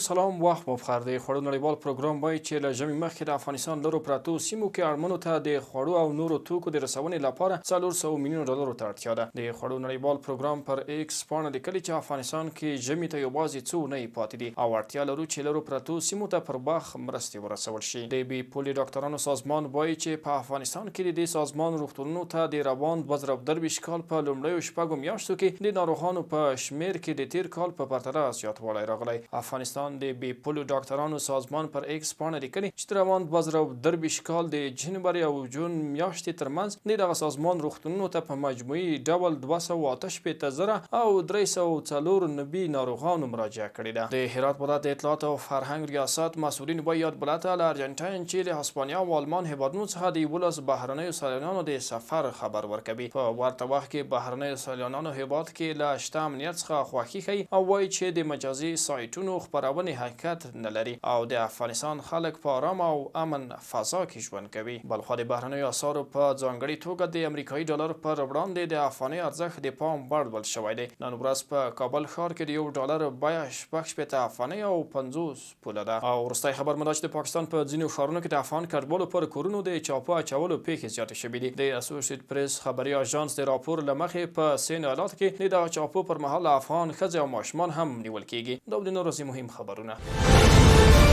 سلام، وخت مو بخیر. د خوړو نړیوال پروګرام وایي چې له ژمي مخکې د افغانستان لرو پرتو سیمو کې اړمنو ته د خوړو او نورو توکو د رسونې لپاره 400 میلیون ډالرو ته اړتیا ده. د خوړو نړیوال پروګرام پر ایکس پاڼه لیکلي چې افغانستان کې ژمي ته یوازې څو اونۍ پاتې دي او اړتیا لرو چې لرو پرتو سیمو ته پر وخت مرستې ورسول شي. د بي پولي ډاکټرانو سازمان وایي چې په افغانستان کې د دې سازمان روغتونونو ته د روان 2023 کال په لومړیو شپږو میاشتو کې د ناروغانو په شمیر کې د تیر کال په پرتله زیاتوالی راغلی. افغانستان د بي پولو ډاکټرانو سازمان پر ایکس پاڼه لیکلي چې روان 2023 کال د جنوري او جون میاشتې ترمنځ دغه سازمان روغتونونو ته په مجموعي ډول 288,000 او 304 ناروغانو مراجعه کړې ده. د هرات ولایت د اطلاعات او فرهنګ ریاست مسؤلین وایي یاد بلاته له ارجنټاین، چیلي، هسپانیا او آلمان هیوادونو څخه د 11 بهرنیو سیلانیانو د سفر خبر ورکوي. په ورته وخت کې بهرنیو سیلانیانو هیواد کې له شته امنیت څخه خوښي ښیي او وایي چې د مجازي سایټونو خپرونې حقیقت نه لري او د افغانستان خلک په آرام او امن فضا کې ژوند کوي. بلخو د بهرنیو اسعارو په ځانګړي توګه د امریکایي ډالر پر وړاندې د افغاني ارزښت د پام وړ بل شوی دی. نن ورځ په کابل ښار کې د یو ډالر بیه 60 افغانۍ او 50 پوله ده. او وروستی خبر مو دا چې د پاکستان په ځینو ښارونو کې د افغان کډوالو پر کورونو د چاپو اچولو پیښې زیاتې شوي دي. د اسوسییټ پریس خبري اژانس د راپور له مخې په سین ایالات کې د دغه چاپو پر مهال افغان ښځې او ماشومان هم نیول کېږي. دا د نورو مهم خبرونه.